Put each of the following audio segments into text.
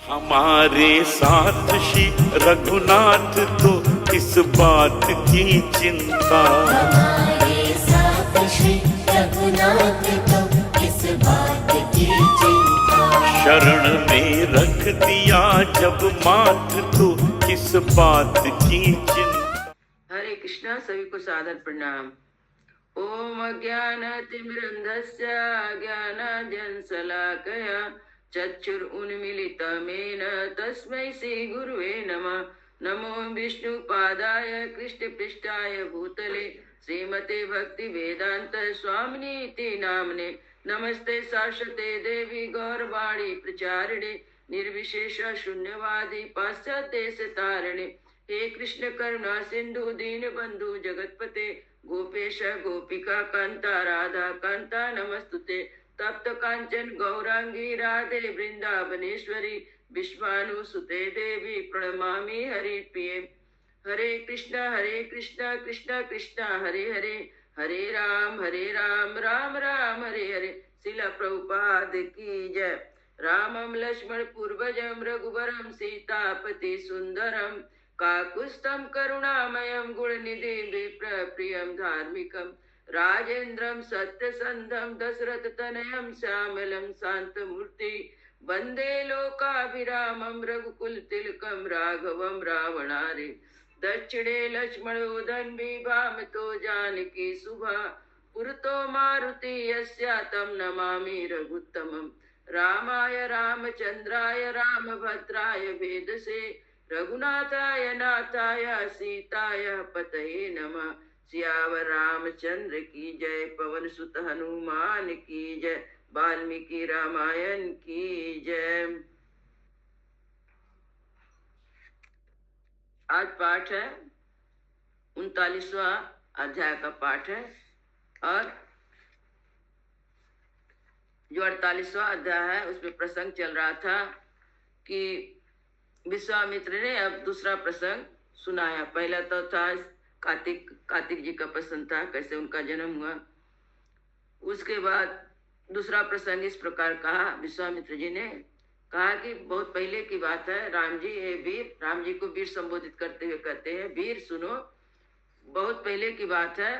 हमारे साथ श्री रघुनाथ तो किस बात की चिंता, हमारे साथ श्री रघुनाथ तो किस बात की चिंता। शरण में रख दिया जब माथ तो किस बात की चिंता। हरे कृष्णा। सभी को सादर प्रणाम। ओम अज्ञानतिमिरन्धस्य ज्ञानाञ्जनशलाकया चक्षुरुन्मीलितमेन तस्मै श्रीगुरुवे नमः। नमो विष्णुपादाय कृष्णपृष्ठाय भूतले श्रीमते भक्तिवेदान्त स्वामिनीति नाम्ने। नमस्ते सरस्वते देवी गौरवाणी प्रचारिणे निर्विशेष शून्यवादी पाश्चात्यदेशतारिणे। हे कृष्ण करुणा सिंधु दीन बंधु जगतपते गोपेश गोपिका कांता राधा कांता नमस्तुते। तप्त कांचन गौरांगी राधे वृंदावनेश्वरी विश्वानुसुते देवी प्रणमामि हरिप्रिये। हरे कृष्णा कृष्णा कृष्णा हरे हरे, हरे राम राम राम हरे हरे। शिला प्रभुपाद की जय। रामं लक्ष्मण पूर्वजं रघुवरं सीतापति सुंदरम काकुत्स्थं करुणामयं गुणनिधिं विप्रप्रियं धार्मिकं राजेन्द्रं सत्यसन्धं दशरथतनयं श्यामलं शान्तमूर्ति वन्दे लोकाभिरामं रघुकुलतिलकं राघवं रावणारे। दक्षिणे लक्ष्मणो धन्वी वामतो जानकी शुभा पुरतो मारुति यस्या तं नमामि रघुत्तमम्। रामाय रामचन्द्राय रामभद्राय वेदसे रघुनाथाय नाथाय सीताय पतये नमः। सियावर रामचंद्र की जय, पवन सुत हनुमान की जय, वाल्मीकि रामायण की जय। आज पाठ है 39वां अध्याय का पाठ है, और जो 48वां अध्याय है उसमें प्रसंग चल रहा था कि विश्वामित्र ने अब दूसरा प्रसंग सुनाया। पहला तो था कार्तिक जी का प्रसंग था, कैसे उनका जन्म हुआ। उसके बाद दूसरा प्रसंग इस प्रकार कहा, विश्वामित्र जी ने कहा कि बहुत पहले की बात है, राम जी हे वीर, राम जी को वीर संबोधित करते हुए कहते हैं, वीर सुनो, बहुत पहले की बात है,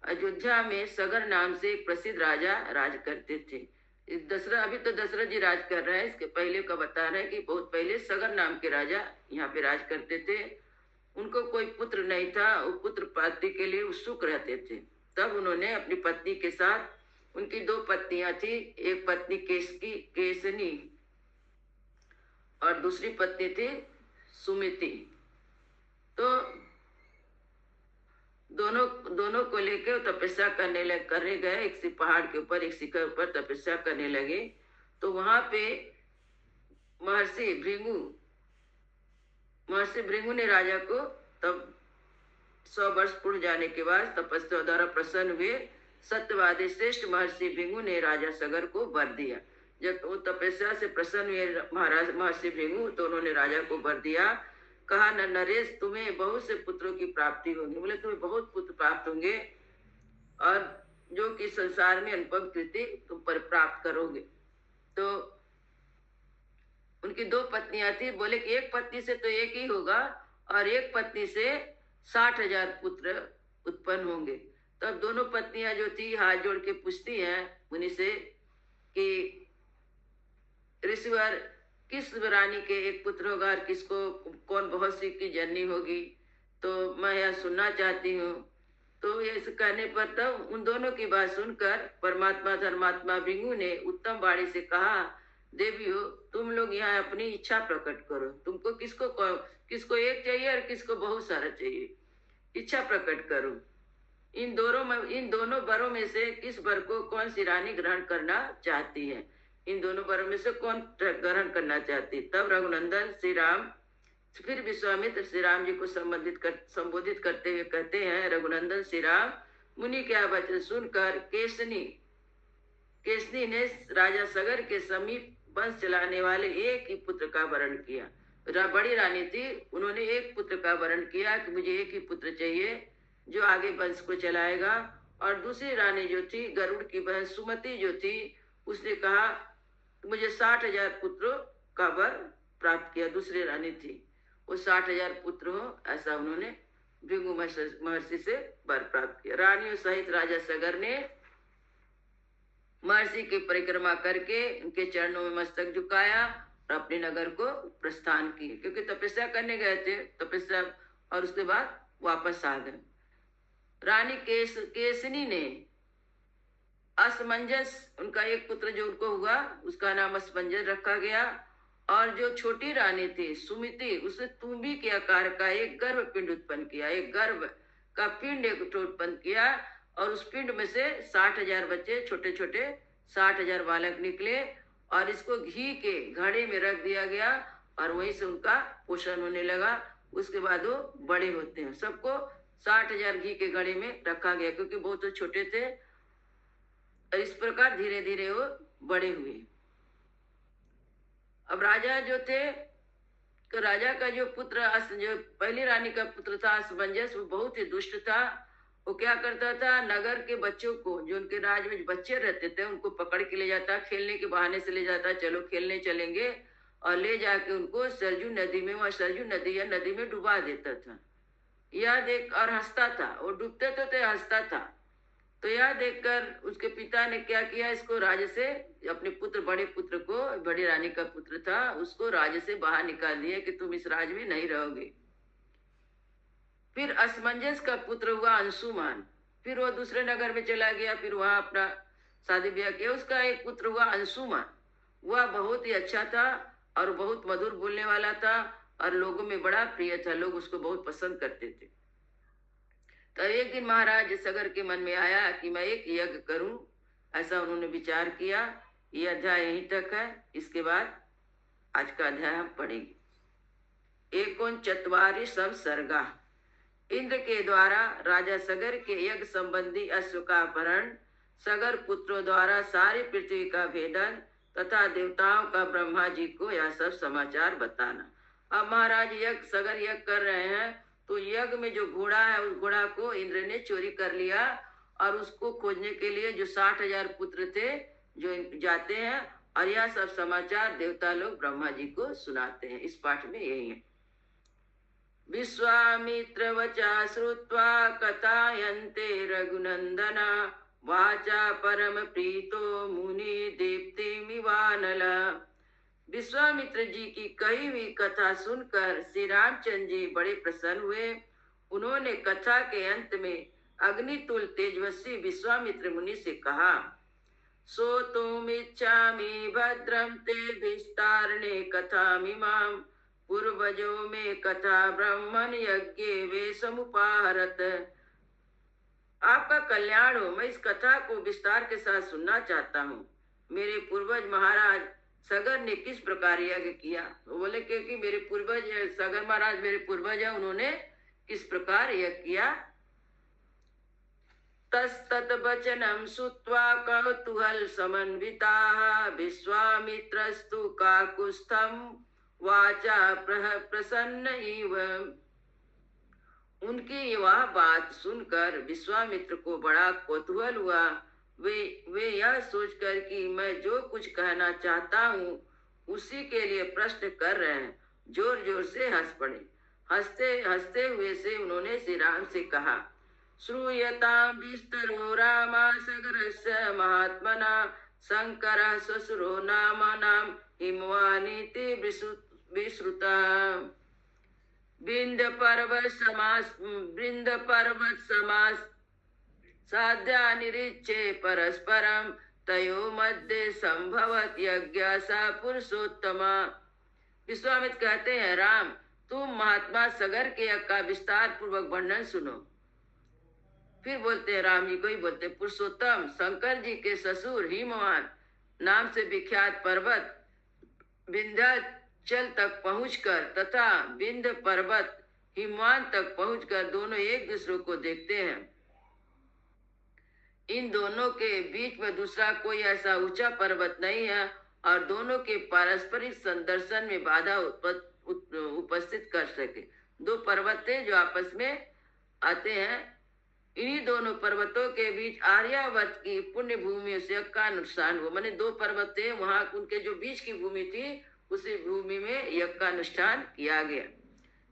अयोध्या में सगर नाम से एक प्रसिद्ध राजा राज करते थे। अभी तो दशरथ जी राज कर रहे हैं, इसके पहले का बता रहे हैं कि बहुत पहले सगर नाम के राजा यहाँ पे राज करते थे। उनको कोई पुत्र नहीं था, वो पुत्र प्राप्ति के लिए उत्सुक रहते थे। तब उन्होंने अपनी पत्नी के साथ, उनकी 2 पत्नियां थी, एक पत्नी केसनी और दूसरी पत्नी थी सुमिति। तो दोनों को लेकर तपस्या करने गए। एक पहाड़ के ऊपर, एक शिखर ऊपर तपस्या करने लगे। तो वहां पे महर्षि भृगु ने राजा को तब 100 वर्ष पूर्ण जाने के बाद तपस्या द्वारा प्रसन्न हुए। सत्यवादी श्रेष्ठ महर्षि भृगु ने राजा सगर को वर दिया। जब वो तपस्या से प्रसन्न हुए महाराज महर्षि भृगु, तो उन्होंने राजा को वर दिया। कहा, न नरेश, तुम्हें बहुत से पुत्रों की प्राप्ति होगी। बोले तुम्हें बहुत पुत्र प्राप्त होंगे, और जो कि संसार में अनुपम कीर्ति तुम पर प्राप्त करोगे। तो उनकी 2 पत्नियां थी। बोले कि एक पत्नी से तो एक ही होगा, और एक पत्नी से 60,000 पुत्र उत्पन्न होंगे। तब दोनों पत्नियां जो थी हाथ जोड़ के पूछती हैं मुनि से कि ऋषिवर, किस रानी के एक पुत्र होगा और किसको कौन बहुत सी की जननी होगी, तो मैं यह सुनना चाहती हूँ। तो ये कहने पर तब उन दोनों की बात सुनकर परमात्मा धर्मात्मा भृगु ने उत्तम वाणी से कहा, देवियों, तुम लोग यहाँ अपनी इच्छा प्रकट करो। तुमको किसको एक चाहिए और किसको बहुत सारा चाहिए, इच्छा प्रकट करो। इन दोनों वरों में से किस वर को कौन सी रानी ग्रहण करना चाहती है, इन दोनों वरों में से कौन ग्रहण करना चाहती। तब रघुनंदन श्री राम फिर विश्वामित्र श्री राम जी को संबोधित करते हुए कहते हैं, रघुनंदन श्री राम, मुनि क्या वचन सुनकर केसनी ने राजा सगर के समीप वंश चलाने वाले एक ही पुत्र का वरण किया। बड़ी रानी थी, उन्होंने एक पुत्र का वरण किया कि मुझे एक ही पुत्र चाहिए जो आगे वंश को चलाएगा। और दूसरी रानी जो थी, गरुड़ की बहन सुमति जो थी, उसने कहा मुझे 60,000 पुत्रों का वर प्राप्त किया, दूसरी रानी थी, वो 60,000 पुत्र हो, ऐसा उन्होंने भृगु महर्षि से वर प्राप्त किया। रानियों सहित राजा सगर ने महर्षि की परिक्रमा करके उनके चरणों में मस्तक झुकाया और अपने नगर को प्रस्थान किए, क्योंकि तपस्या करने गए थे, तपस्या, और उसके बाद वापस आ गए। रानी केसनी ने असमंजस, उनका एक पुत्र जो उनको हुआ उसका नाम असमंजस रखा गया, और जो छोटी रानी थी सुमिति, उसे तुम्बी के आकार का एक गर्भ पिंड उत्पन्न किया, एक गर्भ का पिंड एक उत्पन्न किया, और उस पिंड में से 60,000 बच्चे, छोटे छोटे 60,000 बालक निकले, और इसको घी के घड़े में रख दिया गया और वहीं से उनका पोषण होने लगा। उसके बाद वो बड़े होते हैं, सबको 60,000 घी के घड़े में रखा गया, क्योंकि बहुत तो छोटे थे, और इस प्रकार धीरे धीरे वो बड़े हुए। अब राजा जो थे, तो राजा का जो पुत्र, जो पहली रानी का पुत्र था असमंजस, वो बहुत ही दुष्ट था। वो क्या करता था, नगर के बच्चों को, जो उनके राज में बच्चे रहते थे, उनको पकड़ के ले जाता, खेलने के बहाने से ले जाता, चलो खेलने चलेंगे, और ले जाके उनको सरजू नदी में, वहाँ सरजू नदी या नदी में डुबा देता था। यह देख, और हंसता था, वो डूबते तो हंसता था। तो यह देखकर उसके पिता ने क्या किया, इसको राज्य से, अपने पुत्र, बड़े पुत्र को, बड़ी रानी का पुत्र था, उसको राज्य से बाहर निकाल दिया कि तुम इस राज्य में नहीं रहोगे। फिर असमंजस का पुत्र हुआ अंशुमान, फिर वो दूसरे नगर में चला गया, फिर वहां अपना शादी ब्याह किया। उसका एक पुत्र हुआ अंशुमान, वह बहुत ही अच्छा था और बहुत मधुर बोलने वाला था और लोगों में बड़ा प्रिय था, लोग उसको बहुत पसंद करते थे। तो एक दिन महाराज सगर के मन में आया कि मैं एक यज्ञ करूं, ऐसा उन्होंने विचार किया। ये अध्याय यहीं तक है, इसके बाद आज का अध्याय हम पढ़ेंगे। 49 सर्गा। इंद्र के द्वारा राजा सगर के यज्ञ संबंधी अश्व का अपहरण, सगर पुत्रों द्वारा सारी पृथ्वी का भेदन तथा देवताओं का ब्रह्मा जी को यह सब समाचार बताना। अब महाराज यज्ञ, सगर यज्ञ कर रहे हैं, तो यज्ञ में जो घोड़ा है, उस घोड़ा को इंद्र ने चोरी कर लिया, और उसको खोजने के लिए जो 60,000 पुत्र थे जो जाते हैं, और यह सब समाचार देवता लोग ब्रह्मा जी को सुनाते हैं। इस पाठ में यही है। विश्वामित्र वचा श्रुत्वा कथायन्ते रघुनंदना, वाचा परम प्रीतो मुनि दीप्तिमिवानल। विश्वामित्र जी की कही हुई कथा सुनकर श्री रामचंद्र जी बड़े प्रसन्न हुए। उन्होंने कथा के अंत में अग्नितुल तेजस्वी विश्वामित्र मुनि से कहा, सो तुम इच्छामि भद्रम ते विस्तारणे कथामिमां, पूर्वजो में कथा ब्रह्मण यज्ञ वे समुपाहरत। आपका कल्याण हो, मैं इस कथा को विस्तार के साथ सुनना चाहता हूँ। मेरे पूर्वज महाराज सगर ने किस प्रकार यज्ञ किया। वो बोले क्योंकि मेरे पूर्वज, सगर महाराज मेरे पूर्वज है, उन्होंने किस प्रकार यज्ञ किया। तस्तत वचनम सुत्वा कौतूहल समन्विताः, विश्वामित्रस्तु काकुत्स्थं वाचा प्रसन्न इव। उनकी वह बात सुनकर विश्वामित्र को बड़ा कौतूहल हुआ। वे यह सोचकर कि मैं जो कुछ कहना चाहता हूँ उसी के लिए प्रश्न कर रहे हैं, जोर जोर से हंस पड़े। हंसते हंसते हुए से उन्होंने श्री राम से कहा, श्रूयतां विस्तरो रामा सगरस्य महात्मना, शंकर ससुरो नामानां हिमवानीति विश्रुता। बिंद पर्वत समास साध्या निरीचे परस्परम, तयो मध्य संभवत यज्ञ सा पुरुषोत्तमा। विश्वामित्र कहते हैं, राम तुम महात्मा सगर के यज्ञ का विस्तार पूर्वक वर्णन सुनो। फिर बोलते हैं, राम जी को ही बोलते, पुरुषोत्तम शंकर जी के ससुर हिमवान नाम से विख्यात पर्वत विंध्याचल तक पहुंचकर तथा विंध्य पर्वत हिमवान तक पहुंचकर दोनों एक दूसरे को देखते हैं। इन दोनों के बीच में दूसरा कोई ऐसा ऊंचा पर्वत नहीं है और दोनों के पारस्परिक संदर्शन में बाधा उपस्थित कर सके। दो पर्वत थे जो आपस में आते हैं। इन्हीं दोनों पर्वतों के बीच आर्यावर्त की पुण्य भूमि से का नुकसान हुआ। मैंने दो पर्वत थे, वहां उनके जो बीच की भूमि थी उसी भूमि में यज्ञ का अनुष्ठान किया गया।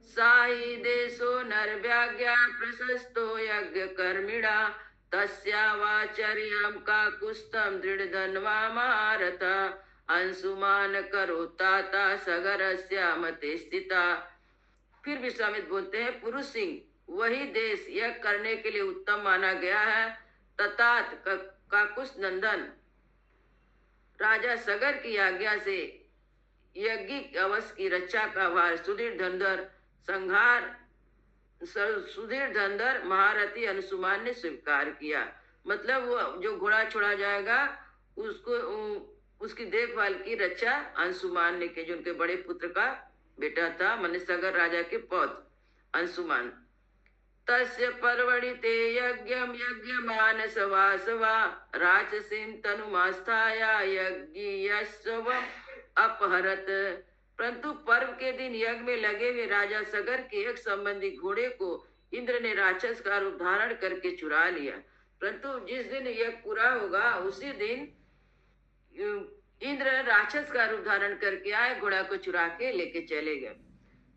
साई देशो नरव्याज्ञा प्रशस्तो यज्ञ कर्मिणा तस्यावाचर्यं काकुस्थं दृढ़धन्वा महारथ अंशुमान करोताता सगरस्या मते स्थिता। फिर विश्वामित्र बोलते हैं, पुरुष सिंह वही देश यज्ञ करने के लिए उत्तम माना गया है। ततात काकुस नंदन राजा सगर की आज्ञा से यज्ञिक अवश्य की रक्षा का भार सुधीर धंधर सुधीर धंधर महारथी अंशुमान ने स्वीकार किया। मतलब वो जो घोड़ा छोड़ा जाएगा उसको उसकी देखभाल की रक्षा अंशुमान ने की, जो उनके बड़े पुत्र का बेटा था, मन सगर राजा के पौत्र अंशुमान। तस्य पर्वणि ते यज्ञम यज्ञमान सवासवा राक्षसीं तनुमास्थाया यज्ञयस्वम अपहरत। परंतु पर्व के दिन यज्ञ में लगे हुए राजा सगर के एक संबंधी घोड़े को इंद्र ने राक्षस का रूप धारण करके चुरा लिया। परंतु जिस दिन यज्ञ पूरा होगा उसी दिन इंद्र राक्षस का रूप धारण करके आए, घोड़ा को चुरा के लेके चले गए।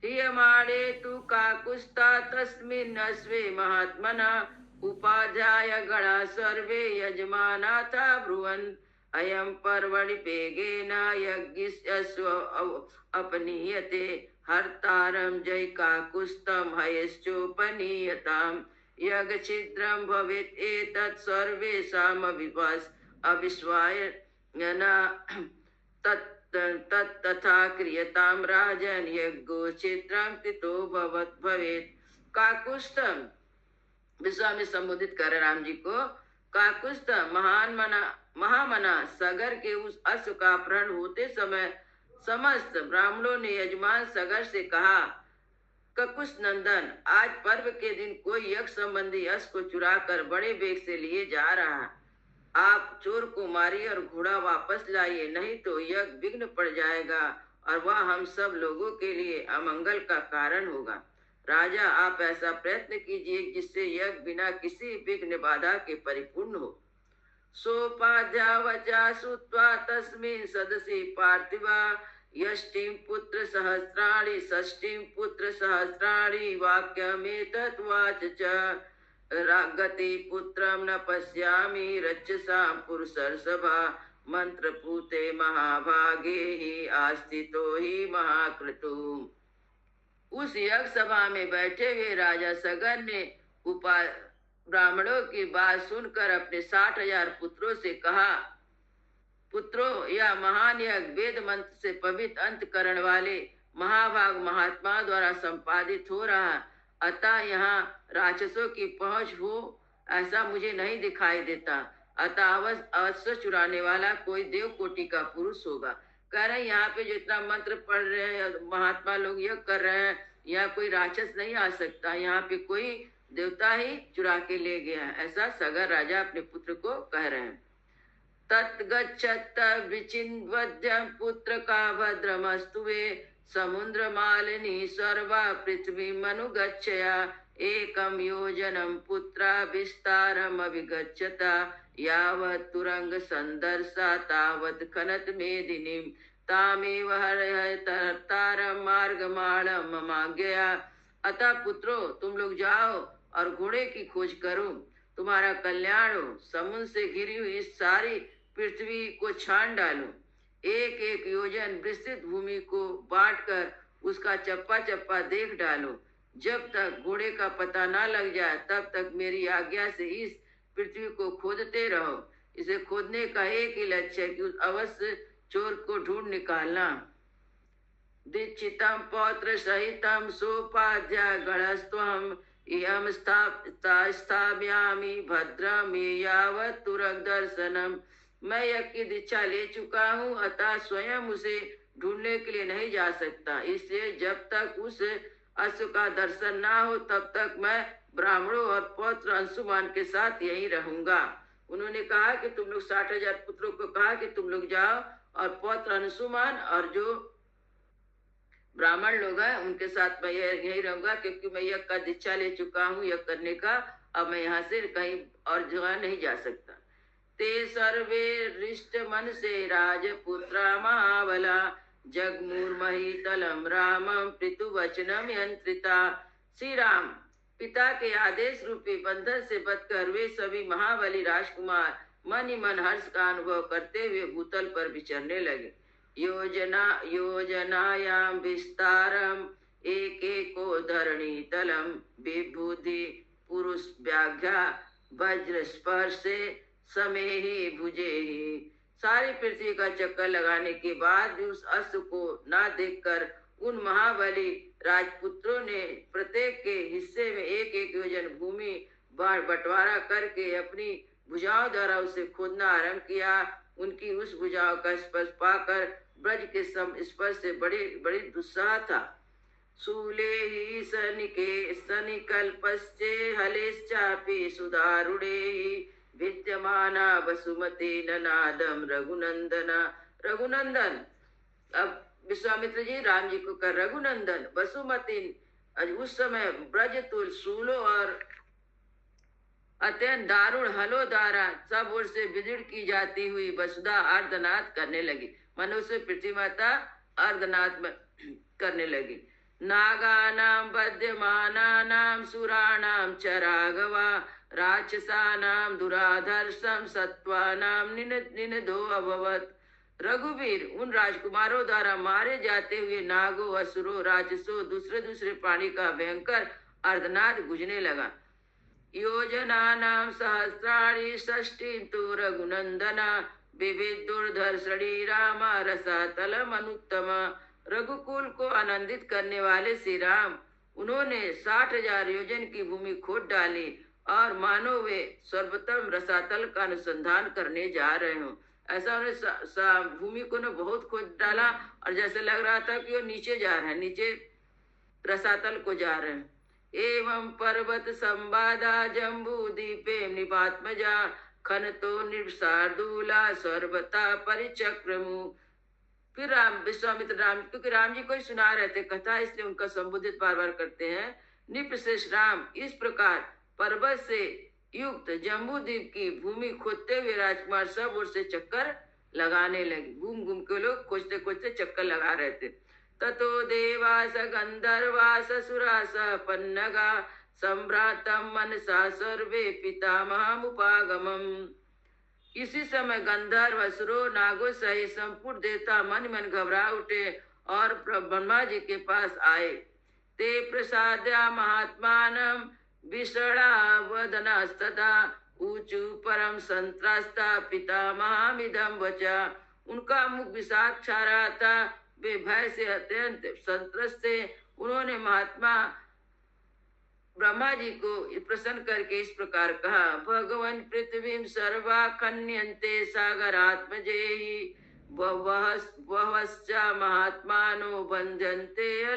हियमाणे तु काकुस्ता तस्मिन् अस्वे महात्मना उपाध्याय गणा सर्वे यजमाना था ब्रुवन् अयं पर्वणि पेगेन यज्ञस्य अपनीयते हर्तारं जय काकुस्तं हयश्चोपनीयताम् यज्ञ छिद्रं भवेत् एतत् सर्वेषाम् अविश्वाय तथा क्रियतां राजन् यज्ञो छिद्रं तितो भवेत्। काकुस्थम विश्वामित्र संबोधित कर राम जी को, काकुस्थ महामना सगर के उस अश्व का अपहरण होते समय समस्त ब्राह्मणों ने यजमान सगर से कहा, ककुस नंदन आज पर्व के दिन कोई यज्ञ संबंधी अश्व को चुरा कर बड़े वेग से लिए जा रहा है। आप चोर को मारिए और घोड़ा वापस लाइए, नहीं तो यज्ञ विघ्न पड़ जाएगा और वह हम सब लोगों के लिए अमंगल का कारण होगा। राजा आप ऐसा प्रयत्न कीजिए जिससे यज्ञ बिना किसी विघ्न बाधा के परिपूर्ण हो। सोपाध्या वचा सुत्वा तस्मिन् सदसि पार्थिवा यष्टिं पुत्र सहस्राणि षष्टिं पुत्र सहस्राणि वाक्यमेतत् वाच च गति पुत्रं न पश्यामि रक्षसां पुरुषर्षभा मंत्रपूते महाभागे ही आस्थितो ही महाकृतु। उस यज्ञ सभा में बैठे हुए राजा सगर ने ब्राह्मणों की बात सुनकर अपने 60,000 पुत्रों से कहा, पुत्रों यह महान यज्ञ वेद मंत्र से पवित्र अंतकरण वाले महाभाग महात्मा द्वारा संपादित हो रहा, अतः यहाँ राक्षसों की पहुंच हो ऐसा मुझे नहीं दिखाई देता। अतः अवश्य चुराने वाला कोई देव कोटि का पुरुष होगा। कह रहे हैं यहाँ पे जो इतना मंत्र पढ़ रहे हैं महात्मा लोग यज्ञ कर रहे हैं, यहाँ कोई राक्षस नहीं आ सकता, यहाँ पे कोई देवता ही चुरा के ले गया है, ऐसा सगर राजा अपने पुत्र को कह रहे हैं। तत्गच्छत विचिन्वद्यं पुत्र का भद्रमस्तु वे समुद्र मालिनी सर्वा पृथ्वी मनुगच्छया एकम योजनम पुत्रा विस्तारम अभिगच्छता यावत् तुरंग संदर्शा तावत् खनत मेदिनीं तामेव हरतारम मार्गमाणम ममाज्ञया। अतः पुत्रो तुम लोग जाओ और घोड़े की खोज करो, तुम्हारा कल्याण हो। समुद्र से घिरी हुई इस सारी पृथ्वी को छान डालो, एक एक योजन विस्तृत भूमि को बांटकर उसका चप्पा चप्पा देख डालो। जब तक घोड़े का पता ना लग जाए तब तक मेरी आज्ञा से इस पृथ्वी को खोदते रहो। इसे खोदने का एक ही लक्ष्य है कि उस अवश्य चोर को ढूंढ निकालना। दीक्षितम पौत्र सहितम सोपाध्या गणस्त्वम इयम स्थापयामि भद्रम यावत् तुरग दर्शनम। मैं यज्ञ की दीक्षा ले चुका हूँ, अतः स्वयं उसे ढूंढने के लिए नहीं जा सकता। इसलिए जब तक उस अश्व का दर्शन ना हो तब तक मैं ब्राह्मणों और पौत्र अंशुमान के साथ यहीं रहूंगा। उन्होंने कहा कि तुम लोग 60,000 पुत्रों को कहा कि तुम लोग जाओ और पौत्र अंशुमान और जो ब्राह्मण लोग हैं उनके साथ मैं यहीं रहूंगा, क्योंकि मैं यज्ञ का दीक्षा ले चुका हूँ यज्ञ करने का। अब मैं यहाँ से कहीं और जगह नहीं जा सकता। ते सर्वे रिष्ट मन से राजपुत्रा महाबला जगमुर्महीतलम रामम पृथुवचनम यंत्रिता। श्री राम पिता के आदेश रूपी बंधन से बचकर वे सभी महाबली राजकुमार मन ही मन हर्ष का अनुभव करते हुए भूतल पर विचरने लगे। योजनायाम विस्तारम एक एको धरणी तलम विभूति पुरुष व्याघ्या वज्र स्पर्शे समेहि भुजेहि। सारी पृथ्वी का चक्कर लगाने के बाद भी उस अश्व को ना देखकर उन महाबली राजपुत्रों ने प्रत्येक के हिस्से में एक एक योजन भूमि बंटवारा करके अपनी भुजाओं द्वारा उसे खोदना आरंभ किया। उनकी उस भुजाओं का स्पर्श पाकर ब्रज के स्पर्श से बड़ी दुस्साह था। शूले ही सनिकल्पश्चे हलेश्चापि सुधारुणे विद्यमाना वसुमती ननादम रघुनंदन। अब विश्वामित्र जी राम जी को कर रघुनंदन वसुमती। उस समय ब्रज तुल शूलों और अत्यंत दारुण हलो द्वारा सब ओर से विदीर्ण की जाती हुई वसुधा अर्धनाद करने लगी। मनुष्य पृथ्वी माता अर्धनाद करने लगी। नागानां बध्यमानानां सुराणां च राघवा राक्षसानां दुराधर्षं सत्त्वानां निनदो अभवत्। रघुवीर उन राजकुमारों द्वारा मारे जाते हुए नागों असुरों राक्षसों दूसरे प्राणी का भयंकर अर्धनाद गुजने लगा। योजनानां सहस्राणि षष्टि तु रघुनंदना विविधुर्धर्षणी रामा रसातलमनुत्तम। रघुकुल को आनंदित करने वाले श्री राम उन्होंने 60,000 योजन की भूमि खोद डाली और मानो वे सर्वोत्तम रसातल का अनुसंधान करने जा रहे हों। ऐसा उन्होंने भूमि को न बहुत खोद डाला और जैसे लग रहा था कि वो नीचे जा रहे हैं, नीचे रसातल को जा रहे हैं। एवं पर्वत संवादा जम्बू दीपे निपात्मजा खनतो निर्शार्दूला सर्वता परिचक्रमु। फिर विश्वामित्र राम, क्योंकि राम जी को ही सुना रहे थे कथा, इसलिए उनका संबोधित बार बार करते हैं। निप्रशेष राम इस प्रकार पर्वत से युक्त जम्बू द्वीप की भूमि खोदते हुए राजकुमार सब ओर से चक्कर लगाने लगे। घूम घूम के लोग खोजते खोजते चक्कर लगा रहे थे। ततो देवास गंधर्वास सुरास पन्नगा सम्भ्रातम मनसा सर्वे पितामहमुपागमम्। इसी समय गंधर्व असुरों नागों सहित संपूर्ण देवता मन मन घबरा उठे और ब्रह्मा जी के पास आए। ते प्रसाद्या महात्मानं विषणा वदनस्तथा ऊचु परम संत्रास्ता पितामहमिदं वचा। उनका मुख विषाद छा रहा था, वे भय से अत्यंत संत्रस्त थे। उन्होंने महात्मा ब्रह्मा जी को प्रसन्न करके इस प्रकार कहा। भगवान पृथ्वी सर्वा खन्यन्ते सागरात्मजेहि वहश्च महात्मानो बंधन्ते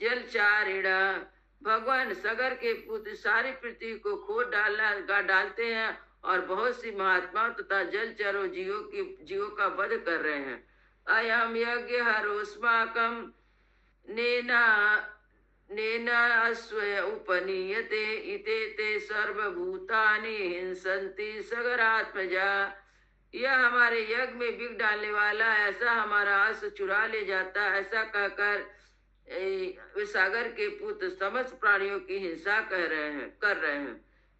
जलचारिणा। भगवान सागर के पुत्र सारी पृथ्वी को खोद डालते हैं और बहुत सी महात्माओं तथा जलचरों जीवों का वध कर रहे हैं। अयम यज्ञ हरोस्माकं नेना अस्वय उपनीयते इते ते सर्वभूतानि हिंसन्ति सगरात्मजा। यह हमारे यज्ञ में बिग डालने वाला ऐसा हमारा अश्व चुरा ले जाता, ऐसा कहकर वे सागर के पुत्र समस्त प्राणियों की हिंसा कर रहे हैं।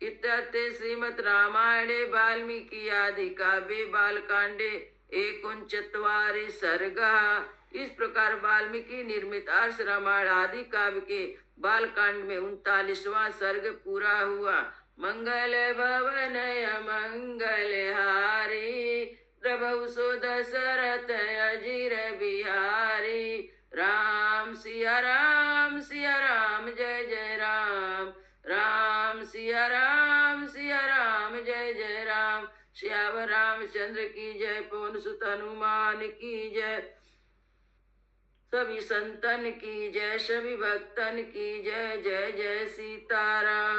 इत्यर्थे श्रीमद् रामायणे वाल्मीकि आदि काव्ये बालकांडे 39 सर्गः। इस प्रकार वाल्मीकि निर्मित अर्ष रामायण आदि काव्य के बालकांड में 39वां सर्ग पूरा हुआ। मंगल भवनय मंगलहारी प्रभु दशरथ अजीर बिहारी। राम सिया राम जय जय राम। राम सिया राम जय जय राम। श्याम रामचंद्र की जय। पवन सुत हनुमान की जय। सभी संतन की जय, सभी भक्तन की जय। जय जय सीताराम।